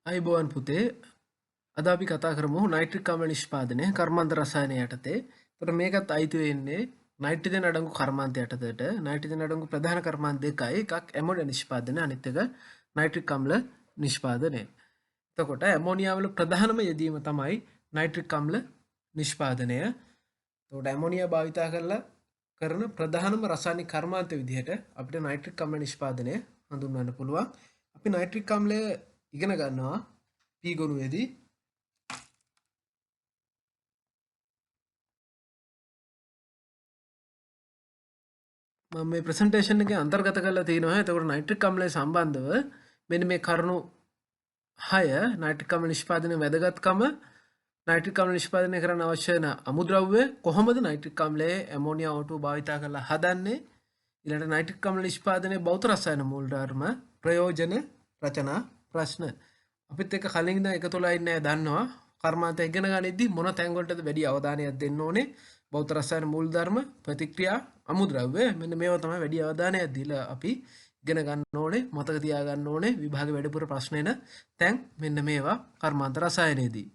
අයිබෝවන් පුතේ අද අපි කතා කරමු නයිට්‍රික් අම්ල නිෂ්පාදනය කර්මාන්ත රසායන යටතේ. එතකොට මේකත් අයිති වෙන්නේ නයිට්‍රජන් අඩංගු කර්මාන්ත යටතට. නයිට්‍රජන් අඩංගු ප්‍රධාන කර්මාන්ත දෙකයි. එකක් ඇමෝනියා නිෂ්පාදනය, අනිත් එක නයිට්‍රික් අම්ල නිෂ්පාදනය. එතකොට ඇමෝනියා වල ප්‍රධානම යෙදීම තමයි නයිට්‍රික් අම්ල නිෂ්පාදනය. එතකොට ඇමෝනියා භාවිතා කරලා කරන ප්‍රධානම රසායනික කර්මාන්ත විදිහට අපිට නයිට්‍රික් අම්ල නිෂ්පාදනය හඳුන්වන්න පුළුවන්. අපි නයිට්‍රික් අම්ලය ඉගෙන ගන්නවා පී ගොනුවේදී. මම මේ ප්‍රසන්ටේෂන් එකේ අන්තර්ගත කරලා තියෙනවා. එතකොට නයිට්‍රික් අම්ලය සම්බන්ධව මෙන්න මේ කරුණු 6 නයිට්‍රික් අම්ල නිෂ්පාදනයේ වැදගත්කම, නයිට්‍රික් අම්ල නිෂ්පාදනය කරන්න අවශ්‍ය වෙන අමුද්‍රව්‍ය, කොහොමද නයිට්‍රික් අම්ලයේ ඇමෝනියා O2 භාවිතා කරලා හදන්නේ, ඊළඟට නයිට්‍රික් අම්ල නිෂ්පාදනයේ භෞත රසායන මූලධර්ම, ප්‍රයෝජන, රචනා, ප්‍රශ්න. අපිත් එක්ක කලින් ඉඳන් එකතුලා ඉන්නේ දන්නවා කර්මාන්තය ඉගෙන ගනිද්දි මොන තැන් වලටද වැඩි අවධානයක් දෙන්න ඕනේ. භෞත රසායන මූලධර්ම, ප්‍රතික්‍රියා, අමුද්‍රව්‍ය, මෙන්න මේවා තමයි වැඩි අවධානයක් දීලා අපි ඉගෙන ගන්න ඕනේ, මතක තියා ගන්න ඕනේ. විභාගේ වැඩිපුර ප්‍රශ්න එන තැන් මෙන්න මේවා කර්මාන්ත රසායනයේදී.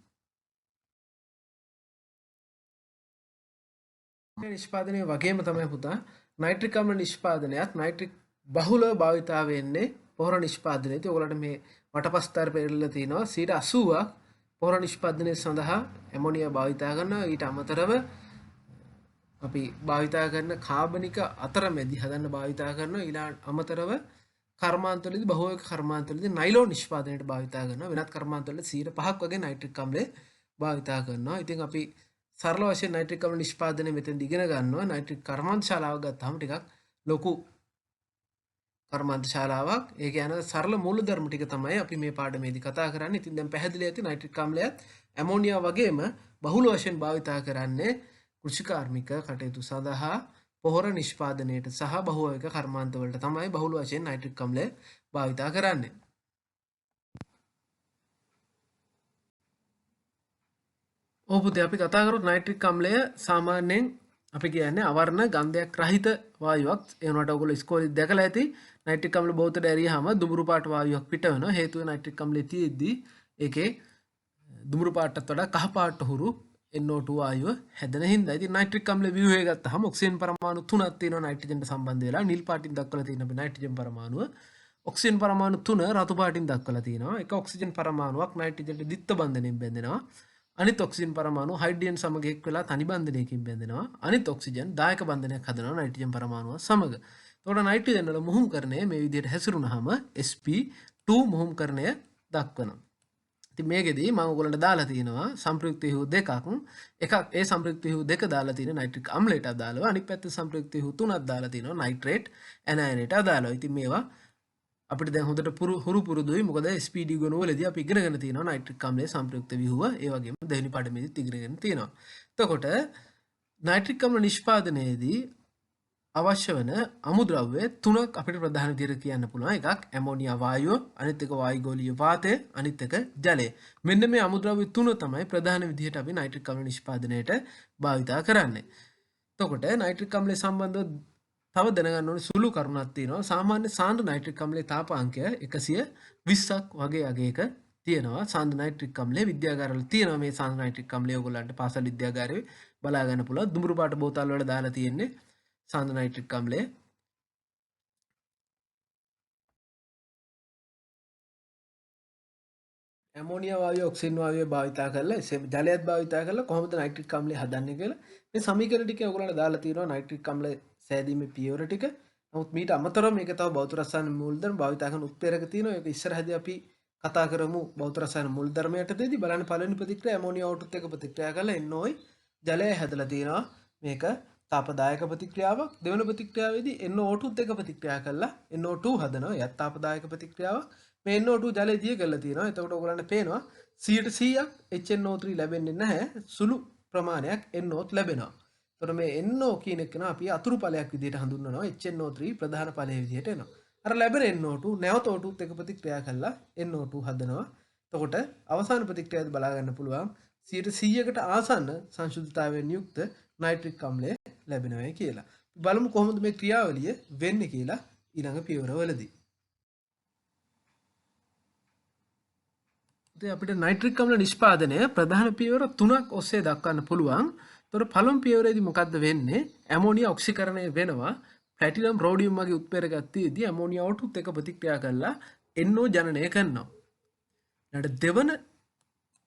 නිෂ්පාදනය වගේම තමයි පුතා නයිට්‍රික් අම්ල නිෂ්පාදනයත් නයිට්‍රික් බහුලව භාවිතා වෙන්නේ පොහොර නිෂ්පාදනයේදී. ඔයගොල්ලන්ට මේ වටපස්තර පෙරලා තිනවා 80ක් පොහොර නිෂ්පාදනය සඳහා ඇමෝනියා භාවිතා කරනවා. ඊට අමතරව අපි භාවිතා කරන කාබනික අතරමැදි හදන්න භාවිතා කරනවා. ඊළඟ අමතරව කර්මාන්තවලදී බහුවේග කර්මාන්තවලදී නයිලෝන් නිෂ්පාදනයට භාවිතා කරනවා. වෙනත් කර්මාන්තවලදී 5% වගේ නයිට්‍රික් අම්ලය භාවිතා කරනවා. ඉතින් අපි සරල වශයෙන් නයිට්‍රික් අම්ල නිෂ්පාදනය මෙතෙන්ද ඉගෙන ගන්නවා. නයිට්‍රික් කර්මාන්ත ශාලාවක් ගත්තාම ටිකක් ලොකු කර්මාන්ත ශාලාවක්. ඒ කියන්නේ සරල මූලධර්ම ටික තමයි අපි මේ පාඩමේදී කතා කරන්නේ. ඉතින් දැන් පැහැදිලි ඇති නයිට්‍රික් අම්ලයත් ඇමෝනියා වගේම බහුල වශයෙන් භාවිතා කරන්නේ කෘෂිකාර්මික කටයුතු සඳහා පොහොර නිෂ්පාදනයට සහ බහුවේග කර්මාන්ත වලට තමයි බහුල වශයෙන් නයිට්‍රික් අම්ලය භාවිතා කරන්නේ. ඔව් පුතේ, අපි කතා කරොත් නයිට්‍රික් අම්ලය සාමාන්‍යයෙන් අපි කියන්නේ අවර්ණ ගන්ධයක් රහිත වායුවක්. ඒ වුණාට ඔයගොල්ලෝ ඉස්කෝලේ දැකලා ඇති නයිට්‍රික් අම්ල බෝතලයට ඇරියාම දුඹුරු පාට වායුවක් පිට වෙනවා. හේතුව නයිට්‍රික් අම්ලය තියෙද්දි ඒකේ දුඹුරු පාටට වඩා කහ පාට හුරු NO2 වායුව හැදෙන හින්දා. ඉතින් නයිට්‍රික් අම්ල ව්‍යුහය ගත්තාම ඔක්සිජන් පරමාණු 3ක් තියෙනවා නයිට්‍රජන්ට සම්බන්ධ වෙලා. නිල් පාටින් දක්වලා තියෙන අපි නයිට්‍රජන් පරමාණුව. ඔක්සිජන් පරමාණු 3 රතු පාටින් දක්වලා තියෙනවා. එක ඔක්සිජන් පරමාණුවක් නයිට්‍රජන්ට ද්විත්ව බන්ධනයෙන් බැඳෙනවා. අනිත් ඔක්සිජන් පරමාණු හයිඩ්‍රජන් සමග එක් වෙලා තනි බන්ධනයකින් බැඳෙනවා. අනිත් ඔක්සිජන් දායක බන්ධනයක් හදනවා නයිට්‍රජන් පරමාණුව සමග. එතකොට නයිට්‍රජන් වල මුහුම්කරණය මේ විදිහට හැසිරුණාම sp2 මුහුම්කරණය දක්වනවා. ඉතින් මේකෙදී මම ඔයගොල්ලන්ට දාලා තියෙනවා සංප්‍රයුක්ත හේතු දෙකක්. එකක් ඒ සංප්‍රයුක්ත හේතු දෙක දාලා තියෙන නයිට්‍රික් අම්ලයට අදාළව, අනිත් පැත්තේ සංප්‍රයුක්ත හේතු තුනක් දාලා තියෙනවා නයිට්‍රේට් ඇනයනයට අදාළව. ඉතින් මේවා අපිට දැන් හොඳට හුරු පුරුදුයි. මොකද SPD ගුණවලදී අපි ඉගෙනගෙන තියෙනවා නයිට්‍රික් අම්ලයේ සංප්‍රයුක්ත ව්‍යුහව. ඒ වගේම දෙවෙනි පාඩමේදීත් ඉගෙනගෙන තියෙනවා. එතකොට නයිට්‍රික් අම්ල නිෂ්පාදනයේදී අවශ්‍ය වන අමුද්‍රව්‍ය තුනක් අපිට ප්‍රධාන විදිහට කියන්න පුළුවන්. එකක් ඇමෝනියා වායුව, අනිත් එක වායුගෝලීය වාතය, අනිත් එක ජලය. මෙන්න මේ අමුද්‍රව්‍ය තුන තමයි ප්‍රධාන විදිහට අපි නයිට්‍රික් අම්ල නිෂ්පාදනයට භාවිතා කරන්නේ. එතකොට නයිට්‍රික් අම්ලය සම්බන්ධව තව දැනගන්න ඕනේ සුළු කරුණක් තියෙනවා. සාමාන්‍ය සාන්ද්‍ර නයිට්‍රික් අම්ලයේ තාපාංකය 120ක් වගේ අගයක තියෙනවා. සාන්ද්‍ර නයිට්‍රික් අම්ලයේ විද්‍යාගාරවල තියෙනවා මේ සාන්ද්‍ර නයිට්‍රික් අම්ලය ඔයගොල්ලන්ට පාසල් විද්‍යාගාරයේ බලා ගන්න පුළුවන්. දුඹුරු පාට බෝතල් වල දාලා තියෙන්නේ සාන්ද්‍ර නයිට්‍රික් අම්ලය. ඇමෝනියා වායුව ඔක්සිජන් වායුව භාවිතා කරලා ජලයත් භාවිතා කරලා කොහොමද නයිට්‍රික් අම්ලය හදන්නේ කියලා මේ සමීකරණ ටික ඔයගොල්ලන්ට දාලා තියෙනවා නයිට්‍රික් අම්ල සෑදීමේ පියවර ටික. නමුත් මීට අමතරව මේක තව භෞත රසායන මූලධර්ම භාවිතා කරන උත්තරයක තියෙනවා. ඒක ඉස්සරහදී අපි කතා කරමු භෞත රසායන මූලධර්ම යටතේදී. බලන්න පළවෙනි ප්‍රතික්‍රියා ඇමෝනියා O2ත් එක්ක ප්‍රතික්‍රියා කරලා NOI ජලය හැදලා තියෙනවා. මේක තාපදායක ප්‍රතික්‍රියාවක්. දෙවෙනි ප්‍රතික්‍රියාවේදී NO2ත් එක්ක ප්‍රතික්‍රියා කරලා NO2 හදනවා. එයත් තාපදායක ප්‍රතික්‍රියාවක්. මේ NO2 ජලය දිය කරලා තියෙනවා. එතකොට ඔයගොල්ලන්ට පේනවා 100% HNO3 ලැබෙන්නේ නැහැ. සුළු ප්‍රමාණයක් NOත් ලැබෙනවා. එතකොට මේ NO කියන එක අපි අතුරු ඵලයක් විදිහට හඳුන්වනවා. HNO3 ප්‍රධාන ඵලය විදිහට එනවා. අර ලැබෙන NO2 නැවත O2ත් එක්ක ප්‍රතික්‍රියා කරලා NO2 හදනවා. එතකොට අවසාන ප්‍රතික්‍රියාවද බලා ගන්න පුළුවන් 100%කට ආසන්න සංශුද්ධතාවයෙන් යුක්ත නයිට්‍රික් අම්ලය ලැබෙනවා කියලා. බලමු කොහොමද මේ ක්‍රියාවලිය වෙන්නේ කියලා ඊළඟ පියවරවලදී. ඉතින් අපිට නයිට්‍රික් අම්ල නිෂ්පාදනය ප්‍රධාන පියවර 3ක් ඔස්සේ දක්වන්න පුළුවන්. ඒතකොට පළමු පියවරේදී මොකද්ද වෙන්නේ? ඇමෝනියා ඔක්සිකරණය වෙනවා. ප්ලැටිනම් රෝඩියම් වගේ උත්ප්‍රේරකයක් තියදී ඇමෝනියා O2ත් එක්ක ප්‍රතික්‍රියා කරලා NO ජනනය කරනවා. ඊට දෙවන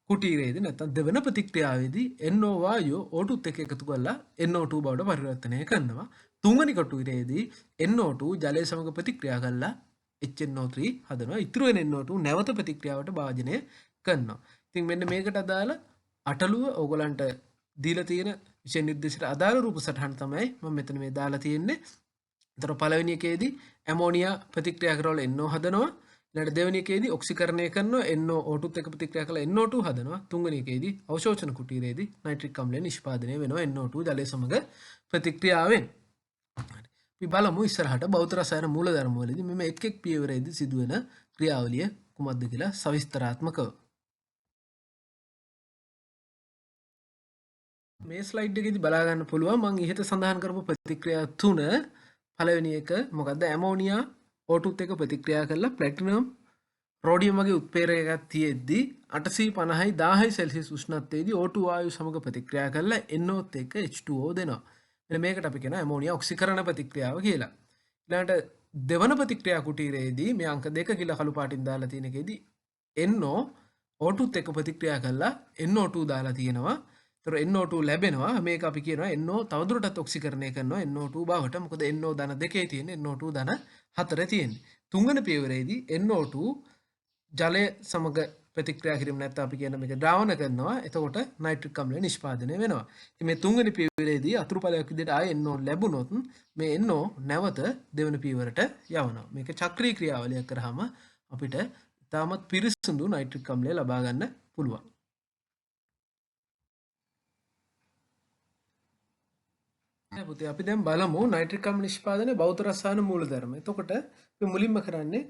කුටීරයේදී නැත්නම් දෙවන ප්‍රතික්‍රියාවේදී NO වායුව O2ත් එක්ක එකතු කරලා NO2 බවට පරිවර්තනය කරනවා. තුන්වෙනි කුටීරයේදී NO2 ජලය සමග ප්‍රතික්‍රියා කරලා HNO3 හදනවා. ඉතුරු වෙන NO2 නැවත ප්‍රතික්‍රියාවට භාජනය කරනවා. ඉතින් මෙන්න මේකට අදාළ අටලුව ඕගලන්ට දීලා තියෙන විෂය නිර්දේශයට අදාළ රූප සටහන තමයි මම මෙතන මේ දාලා තියෙන්නේ. ඒතර පළවෙනි එකේදී ඇමෝනියා ප්‍රතික්‍රියා කරවල NO හදනවා. ඊළඟ දෙවෙනි එකේදී ඔක්සිකරණය කරනවා NO O2ත් එක්ක ප්‍රතික්‍රියා කරලා NO2 හදනවා. තුන්වෙනි එකේදී අවශෝෂණ කුටීරයේදී නයිට්‍රික් අම්ලය නිෂ්පාදනය වෙනවා NO2 ජලය සමග ප්‍රතික්‍රියාවෙන්. අපි බලමු ඉස්සරහට භෞත රසායන මූලධර්ම වලදී මෙම එක් එක් පියවරේදී සිදුවෙන ක්‍රියාවලිය කුමක්ද කියලා සවිස්තරාත්මකව. මේ ස්ලයිඩ් එකේදී බලා ගන්න පුළුවන් මම ඉහත සඳහන් කරපු ප්‍රතික්‍රියා තුන. පළවෙනි එක මොකද්ද? ඇමෝනියා O2ත් එක්ක ප්‍රතික්‍රියා කරලා ප්ලැටිනම් රෝඩියම් වගේ උත්ප්‍රේරකයක් තියෙද්දී 850යි 1000යි සෙල්සියස් උෂ්ණත්වයේදී O2 වායුව සමග ප්‍රතික්‍රියා කරලා NOත් එක්ක H2O දෙනවා. මෙන්න මේකට අපි කියනවා ඇමෝනියා ඔක්සිකරණ ප්‍රතික්‍රියාව කියලා. ඊළඟට දෙවන ප්‍රතික්‍රියා කුටීරයේදී මේ අංක 2 කියලා කළු පාටින් දාලා තියෙන එකේදී NO O2ත් එක්ක ප්‍රතික්‍රියා කරලා NO2 දාලා තියෙනවා. ඒතර NO2 ලැබෙනවා. මේක අපි කියනවා NO තවදුරටත් ඔක්සිකරණය කරනවා NO2 බවට. මොකද NO ධන 2 තියෙන්නේ NO2 ධන 4 තියෙන්නේ. තුන්වෙනි පියවරේදී NO2 ජලය සමග ප්‍රතික්‍රියා කිරීම නැත්නම් අපි කියන මේක ද්‍රාවණ කරනවා. එතකොට නයිට්‍රික් අම්ලය නිෂ්පාදනය වෙනවා. ඉතින් මේ තුන්වෙනි පියවරේදී අතුරු ඵලයක් විදිහට ආයේ NO ලැබුණොත් මේ NO නැවත දෙවෙනි පියවරට යවනවා. මේක චක්‍රීය ක්‍රියාවලියක් කරාම අපිට ඉතාමත් පිරිසිදු නයිට්‍රික් අම්ලය ලබා ගන්න පුළුවන්. පුතේ අපි දැන් බලමු නයිට්‍රික් අම්ල නිෂ්පාදනයේ භෞත රසායන මූලධර්ම. එතකොට අපි මුලින්ම කරන්නේ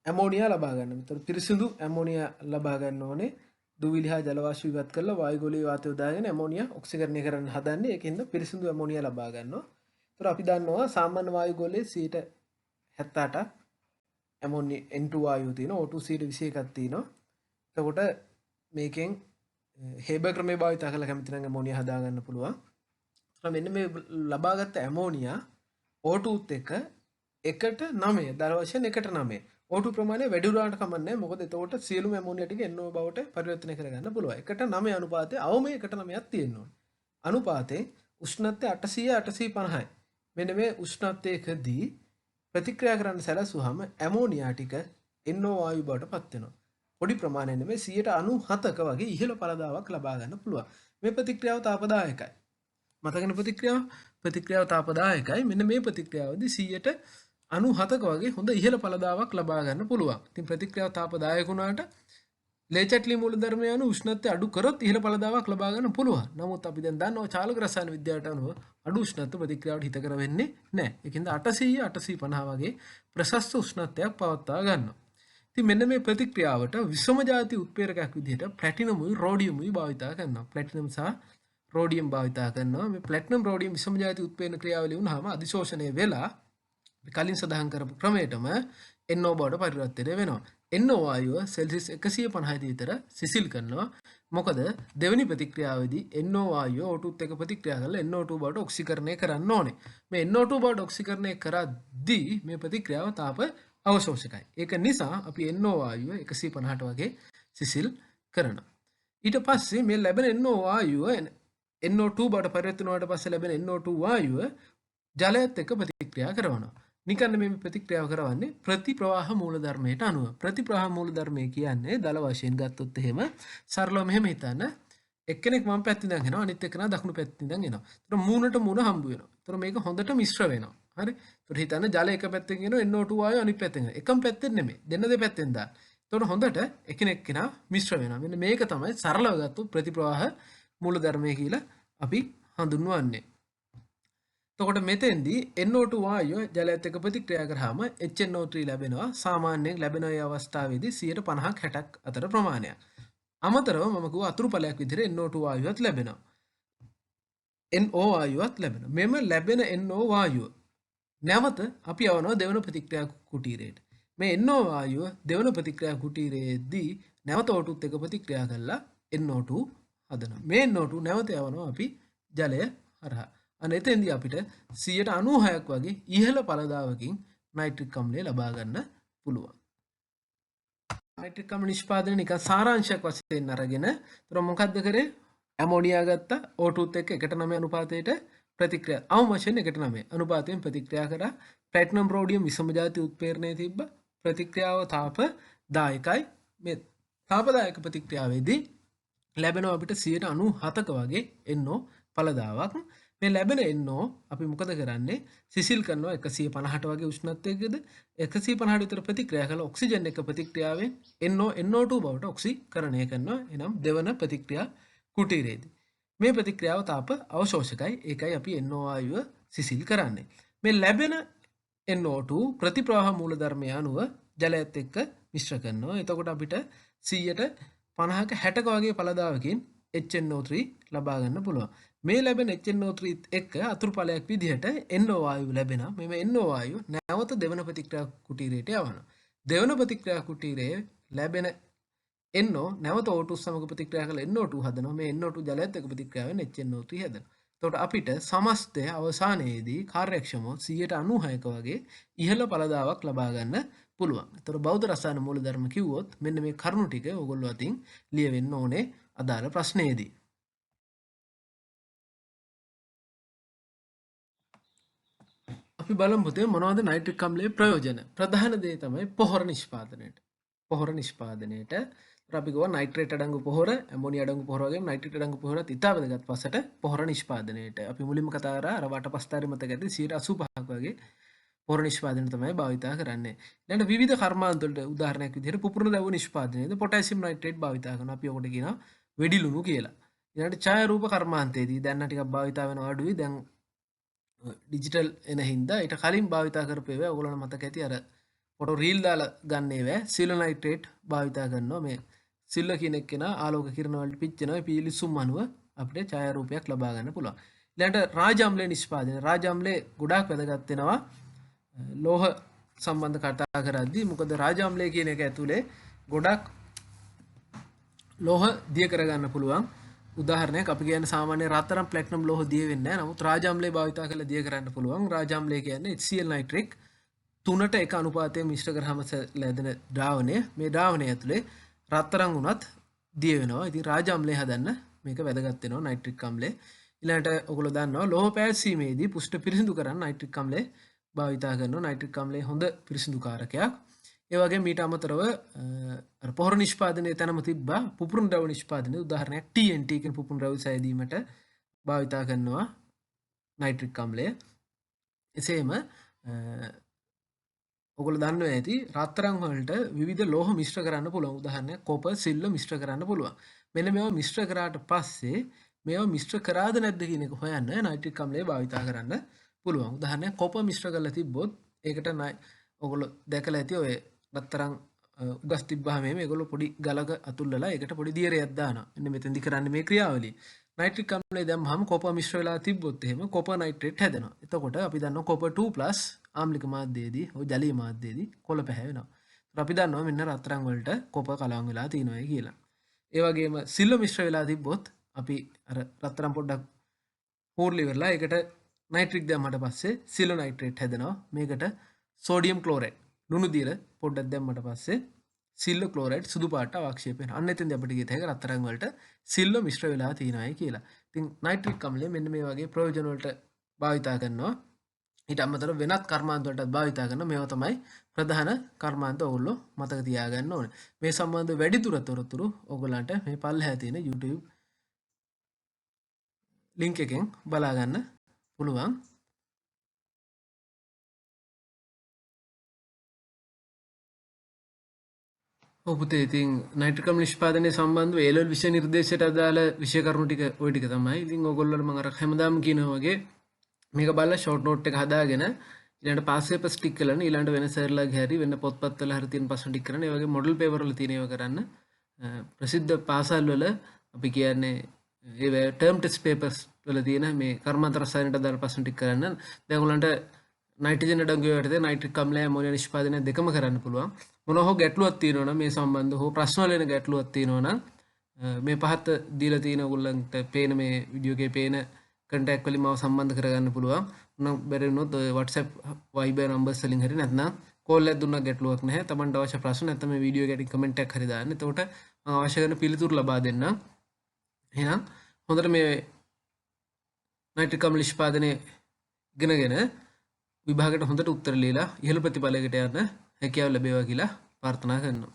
ඇමෝනියා ලබා ගන්න. මෙතන පිරිසිදු ඇමෝනියා ලබා ගන්න ඕනේ. දුවිලි හා ජල වාෂ්ප ඉවත් කරලා වායුගෝලීය වාතය යොදාගෙන ඇමෝනියා ඔක්සිකරණය කරන්න හදන්නේ. ඒකින්ද පිරිසිදු ඇමෝනියා ලබා ගන්නවා. ඒතර අපි දන්නවා සාමාන්‍ය වායුගෝලයේ 78ක් ඇමෝනියා N2 වායුව තියෙනවා. O2 21ක් තියෙනවා. එතකොට මේකෙන් හේබර් ක්‍රමයේ භාවිත කරලා කැමති නම් ඇමෝනියා හදා ගන්න පුළුවන්. මෙන්න මේ ලබාගත් ඇමෝනියා O2ත් එක්ක 1:9 දර වශයෙන් 1:9 O2 ප්‍රමාණය වැඩි වුණාට කමන්නේ මොකද එතකොට සියලුම ඇමෝනියා ටික NO බවට පරිවර්තනය කරගන්න පුළුවන් 1:9 අනුපාතය අවම 1:9ක් තියෙන්න ඕනේ අනුපාතේ උෂ්ණත්වය 800-850යි මෙන්න මේ උෂ්ණත්වයකදී ප්‍රතික්‍රියා කරන්න සැලසුවාම ඇමෝනියා ටික NO වායු බවට පත් වෙනවා පොඩි ප්‍රමාණයක් නෙමෙයි 97ක වගේ ඉහළ ඵලදාවක් ලබා ගන්න පුළුවන් මේ ප්‍රතික්‍රියාව තාපදායකයි මතකන ප්‍රතික්‍රියාව තාපදායකයි මෙන්න මේ ප්‍රතික්‍රියාවදී 97ක වගේ හොඳ ඉහළ ඵලදාවක් ලබා ගන්න පුළුවන්. ඉතින් ප්‍රතික්‍රියාව තාපදායක වුණාට ලේචැට්ලි මූලධර්මය අනුව උෂ්ණත්වය අඩු කරොත් ඉහළ ඵලදාවක් ලබා ගන්න පුළුවන්. නමුත් අපි දැන් දන්නවා චාලක රසායන විද්‍යාවට අනුව අඩු උෂ්ණත්ව ප්‍රතික්‍රියාවට හිතකර වෙන්නේ නැහැ. ඒකින්ද 800-850 වගේ ප්‍රශස්ත උෂ්ණත්වයක් පවත්වා ගන්නවා. ඉතින් මෙන්න මේ ප්‍රතික්‍රියාවට විෂම ಜಾති උත්ප්‍රේරකයක් විදිහට ප්ලැටිනම්ුයි රෝඩියම්ුයි භාවිතා කරනවා. ප්ලැටිනම් සහ රෝඩියම් භාවිතා කරනවා. මේ ප්ලැටිනම් රෝඩියම් විෂම ಜಾති උත්ප්‍රේරණ ක්‍රියාවලිය වුණාම අධිශෝෂණය වෙලා කලින් සඳහන් කරපු ක්‍රමයටම NO බවට පරිවර්තනය වෙනවා. NO වායුව සෙල්සියස් 150 විතර සිසිල් කරනවා. මොකද දෙවෙනි ප්‍රතික්‍රියාවේදී NO වායුව O2ත් එක්ක ප්‍රතික්‍රියා කරලා NO2 බවට ඔක්සිකරණය කරන්න ඕනේ. මේ NO2 බවට ඔක්සිකරණය කරද්දී මේ ප්‍රතික්‍රියාව තාප අවශෝෂකයි. ඒක නිසා අපි NO වායුව 150ට වගේ සිසිල් කරනවා. ඊට පස්සේ මේ ලැබෙන NO වායුව NO2 බවට පරිවර්තන වුණාට පස්සේ ලැබෙන NO2 වායුව ජලයත් එක්ක ප්‍රතික්‍රියා කරනවා. නිකන් මේ ප්‍රතික්‍රියාව කරවන්නේ ප්‍රතිප්‍රවාහ මූලධර්මයට අනුව. ප්‍රතිප්‍රවාහ මූලධර්මය කියන්නේ දල වශයෙන් ගත්තොත් එහෙම සරලව මෙහෙම හිතන්න. එක්කෙනෙක් වම් පැත්තෙන් ඉඳන් එනවා අනිත් එක්කෙනා දකුණු පැත්තෙන් ඉඳන් එනවා. ඒතර මූණට මූණ හම්බ වෙනවා. ඒතර මේක හොඳට මිශ්‍ර වෙනවා. හරි? ඒතර හිතන්න ජල එක පැත්තෙන් එනවා NO2 වායුව අනිත් පැත්තෙන් එනවා. එකම පැත්තෙන් නෙමෙයි. දෙන්න දෙපැත්තෙන් දාන්න. ඒතර හොඳට එකිනෙක කෙනා මිශ්‍ර වෙනවා. මෙන්න මේක තමයි සරලව ගත්තොත් ප්‍රතිප්‍රවාහ මූලධර්මය කියලා අපි හඳුන්වන්නේ. එතකොට මෙතෙන්දී NO2 වායුව ජලයත් එක්ක ප්‍රතික්‍රියා කරාම HNO3 ලැබෙනවා. සාමාන්‍යයෙන් ලැබෙන ඒ අවස්ථාවේදී 50%ක් 60ක් අතර ප්‍රමාණයක්. අමතරව මම කිව්වා අතුරු ඵලයක් විදිහට NO2 වායුවත් ලැබෙනවා. NO වායුවත් ලැබෙනවා. මෙම ලැබෙන NO වායුව නැවත අපි යවනවා දෙවන ප්‍රතික්‍රියා කුටීරයට. මේ NO වායුව දෙවන ප්‍රතික්‍රියා කුටීරයේදී නැවත O2ත් එක්ක ප්‍රතික්‍රියා කරලා NO2 හදනවා. මේ NO2 නැවත යවනවා අපි ජලය හරහා. අන්න එතෙන්දී අපිට 96ක් වගේ ඉහළ ඵලදාවකින් නයිට්‍රික් අම්ලය ලබා ගන්න පුළුවන්. නයිට්‍රික් අම්ල නිෂ්පාදනය නිකන් සාරාංශයක් වශයෙන් අරගෙන තොර මොකද්ද කරේ? ඇමෝනියා ගත්තා O2ත් එක්ක 1:9 අනුපාතයට ප්‍රතික්‍රියා අවම වශයෙන් 1:9 අනුපාතයෙන් ප්‍රතික්‍රියා කරා. ප්ලැටිනම් රෝඩියම් විසම ජාති උත්ප්‍රේරණය තිබ්බ. ප්‍රතික්‍රියාව තාපදායකයි. මේ තාපදායක ප්‍රතික්‍රියාවේදී ලැබෙනවා අපිට 97ක වගේ NO ඵලදාවක්. මේ ලැබෙන NO අපි මොකද කරන්නේ? සිසිල් කරනවා 150ට වගේ උෂ්ණත්වයකද 150 විතර ප්‍රතික්‍රියා කළ ඔක්සිජන් එක ප්‍රතික්‍රියාවෙන් NO2 බවට ඔක්සිකරණය කරනවා. එනම් දෙවන ප්‍රතික්‍රියා කුටීරයේදී. මේ ප්‍රතික්‍රියාව තාප අවශෝෂකයි. ඒකයි අපි NO වායුව සිසිල් කරන්නේ. මේ ලැබෙන NO2 ප්‍රතිප්‍රවාහ මූලධර්මය අනුව ජලයත් එක්ක මිශ්‍ර කරනවා. එතකොට අපිට 50ක 60ක වගේ ඵලදාවකින් HNO3 ලබා ගන්න පුළුවන්. මේ ලැබෙන HNO3 එක්ක අතුරු ඵලයක් විදිහට NO වායුව ලැබෙනවා. මේ NO වායුව නැවත දෙවන ප්‍රතික්‍රියා කුටීරයට යවනවා. දෙවන ප්‍රතික්‍රියා කුටීරයේ ලැබෙන NO නැවත O2 සමග ප්‍රතික්‍රියා කළ NO2 හදනවා. මේ NO2 ජලයත් එක්ක ප්‍රතික්‍රියාවෙන් HNO3 හදනවා. එතකොට අපිට සමස්තය අවසානයේදී කාර්යක්ෂමව 96ක වගේ ඉහළ ඵලදාවක් ලබා ගන්න පුළුවන්. එතකොට බෞද්ධ රසායන මූලධර්ම කිව්වොත් මෙන්න මේ කරුණු ටික ඕගොල්ලෝ අතින් ලියවෙන්න ඕනේ අදාළ ප්‍රශ්නයේදී. අපි බලමු පුතේ මොනවද නයිට්‍රික් අම්ලයේ ප්‍රයෝජන. ප්‍රධාන දේ තමයි පොහොර නිෂ්පාදනයේට. පොහොර නිෂ්පාදනයේට අපි ගෝ නයිට්‍රේට් අඩංගු පොහොර, ඇමෝනියා අඩංගු පොහොර වගේ නයිට්‍රේට් අඩංගු පොහොරත් ඉතා වැදගත් පසට පොහොර නිෂ්පාදනයේට. අපි මුලින්ම කතා කරා අර වටපස්තරි මතක ඇති 85ක් වගේ පොහොර නිෂ්පාදනය තමයි භාවිතා කරන්නේ. ඊළඟට විවිධ කර්මාන්ත වලට උදාහරණයක් විදිහට පුපුරන දැවු නිෂ්පාදනයේද පොටෑසියම් නයිට්‍රේට් භාවිතා කරනවා. අපි ඔකට කියනවා වෙඩි ලුණු කියලා. ඊළඟට ඡායාරූප කර්මාන්තයේදී දැන් ටිකක් භාවිතා වෙන අඩුයි. දැන් ඩිජිටල් එන හින්දා ඊට කලින් භාවිතා කරපු ඒවා ඔයගොල්ලන්ට මතක ඇති අර ෆොටෝ රීල් දාලා ගන්න ඒවා සිල්වර් නයිට්‍රේට් භාවිතා කරනවා. මේ සිල්වර් කියන එක කෙනා ආලෝක කිරණ වලට පිච්චෙනවා. පීලිසුම් අණුව අපිට ඡායාරූපයක් ලබා ගන්න පුළුවන්. ඊළඟට රාජ අම්ලයේ නිෂ්පාදනය. රාජ අම්ලයේ ගොඩාක් වැදගත් වෙනවා ලෝහ සම්බන්ධ කතා කරද්දී. මොකද රාජ අම්ලය කියන එක ඇතුලේ ගොඩක් ලෝහ දිය කරගන්න පුළුවන්. උදාහරණයක් අපි කියන්නේ සාමාන්‍ය රත්තරන් ප්ලැටිනම් ලෝහ දිය වෙන්නේ නැහැ. නමුත් රාජ අම්ලය භාවිතා කරලා දිය කරන්න පුළුවන්. රාජ අම්ලය කියන්නේ HCl නයිට්‍රික් 3ට 1 අනුපාතයෙන් මිශ්‍ර කරාම ලැබෙන ද්‍රාවණය. මේ ද්‍රාවණය ඇතුලේ රත්තරන් උනත් දිය වෙනවා. ඉතින් රාජ අම්ලය හදන්න මේක වැදගත් වෙනවා නයිට්‍රික් අම්ලය. ඊළඟට ඔයගොල්ලෝ දන්නවා ලෝහ පැවැත්වීමේදී පුෂ්ඨ පිරිසිදු කරන්න නයිට්‍රික් අම්ලය භාවිතා කරනවා. නයිට්‍රික් අම්ලය හොඳ පිරිසිදු කාරකයක්. ඒ වගේම ඊට අමතරව අර පොහොර නිෂ්පාදනයේ තැනම තිබ්බා පුපුරන ද්‍රව නිෂ්පාදනයේ උදාහරණයක් TNT කියන පුපුරන ද්‍රව්‍ය සෑදීමට භාවිතා කරනවා නයිට්‍රික් අම්ලය. එසේම ඔයගොල්ලෝ දන්නවා ඇති රත්තරන් වලට විවිධ ලෝහ මිශ්‍ර කරන්න පුළුවන්. උදාහරණයක් කොපර් සිල්වර් මිශ්‍ර කරන්න පුළුවන්. මෙන්න මේවා මිශ්‍ර කරාට පස්සේ මේවා මිශ්‍ර කරාද නැද්ද කියන එක හොයන්න නයිට්‍රික් අම්ලය භාවිතා කරන්න පුළුවන්. උදාහරණයක් කොපර් මිශ්‍ර කරලා තිබ්බොත් ඒකට ඔයගොල්ලෝ දැකලා ඇති ඔය රත්තරන් උගස් තිබ්බහම මේගොල්ලෝ පොඩි ගලක අතුල්ලලා ඒකට පොඩි දියරයක් දානවා. මෙන්න මෙතෙන්දි කරන්නේ මේ ක්‍රියාවලිය. නයිට්‍රික් අම්ලය දැම්මහම කොපර් මිශ්‍ර වෙලා තිබ්බොත් එහෙම කොපර් නයිට්‍රේට් හැදෙනවා. එතකොට අපි දන්නවා කොපර් 2+ ආම්ලික මාධ්‍යයේදී ඔය ජලීය මාධ්‍යයේදී කොළ පැහැවෙනවා. ඒත් අපි දන්නවා මෙන්න රත්තරන් වලට කොපර් කලවම් වෙලා තියෙනවා කියලා. ඒ වගේම සිල්වර් මිශ්‍ර වෙලා තිබ්බොත් අපි අර රත්තරන් පොඩ්ඩක් හෝර්ලි වෙලා ඒකට නයිට්‍රික් දැම්මට පස්සේ සිල්වර් නයිට්‍රේට් හැදෙනවා. මේකට සෝඩියම් ක්ලෝරයිඩ් ලුණු දියර පොඩ්ඩක් දැම්මට පස්සේ සිල්වර් ක්ලෝරයිඩ් සුදු පාට අවක්ෂේප වෙනවා. අන්න එතෙන්දී අපිට කියත හැකි රත්තරන් වලට සිල්වර් මිශ්‍ර වෙලා තියෙනවායි කියලා. ඉතින් නයිට්‍රික් අම්ලය මෙන්න මේ වගේ ප්‍රයෝජන වලට භාවිතා කරනවා. ඊට අමතරව වෙනත් කර්මාන්ත වලටත් භාවිතා කරනවා. මේවා තමයි ප්‍රධාන කර්මාන්ත ඕගොල්ලෝ මතක තියාගන්න ඕනේ. මේ සම්බන්ධ වැඩිදුර තොරතුරු ඕගොල්ලන්ට මේ පල්ලෙහා තියෙන YouTube link එකෙන් බලා ගන්න පුළුවන්. ඔව් පුතේ ඉතින් නයිට්‍රික් අම්ල නිෂ්පාදනය සම්බන්ධව A level විෂය නිර්දේශයට අදාළ විෂය කරුණු ටික ওই ටික තමයි. ඉතින් ඕගොල්ලන්ට මම අර හැමදාම කියනවා වගේ මේක බලලා ෂෝට් නෝට් එක හදාගෙන ඊළඟට පාස් පේපර් ස්ටික් කරලා ඊළඟට වෙන සර්ලාගේ හැරි වෙන පොත්පත් වල හරි තියෙන ප්‍රශ්න ටික කරන්න. ඒ වගේ මොඩල් පේපර් වල තියෙන ඒවා කරන්න. ප්‍රසිද්ධ පාසල් වල අපි කියන්නේ ඒ ටර්ම් ටෙස්ට් පේපර්ස් වල තියෙන මේ කර්මාන්ත රසායනයට අදාළ ප්‍රශ්න ටික කරන්න. දැන් ඔයගොල්ලන්ට නයිට්‍රජන් අඩංගු යටතේ නයිට්‍රික් අම්ලය ඇමෝනියා නිෂ්පාදනය දෙකම කරන්න පුළුවන්. මොනවා හෝ ගැටලුවක් තියෙනවා නම් මේ සම්බන්ධ හෝ ප්‍රශ්න වල එන ගැටලුවක් තියෙනවා නම් මේ පහත දීලා තියෙන ඔයගොල්ලන්ට පේන මේ වීඩියෝ එකේ පේන කන්ටැක්ට් වලින් මාව සම්බන්ධ කරගන්න පුළුවන්. නම් බැරි වුණොත් ඔය WhatsApp Viber numbers වලින් හරි නැත්නම් කෝල් එකක් දුන්නා ගැටලුවක් නැහැ. Tamanට අවශ්‍ය ප්‍රශ්න නැත්නම් මේ වීඩියෝ එකට කමෙන්ට් එකක් හරි දාන්න. එතකොට මම අවශ්‍ය කරන පිළිතුරු ලබා දෙන්නම්. එහෙනම් හොඳට මේ නයිට්‍රික් අම්ල නිෂ්පාදනය ඉගෙනගෙන විභාගයට හොඳට උත්තර ලියලා ඉහළ ප්‍රතිඵලයකට යන්න හැකියාව ලැබේවා කියලා ප්‍රාර්ථනා කරනවා.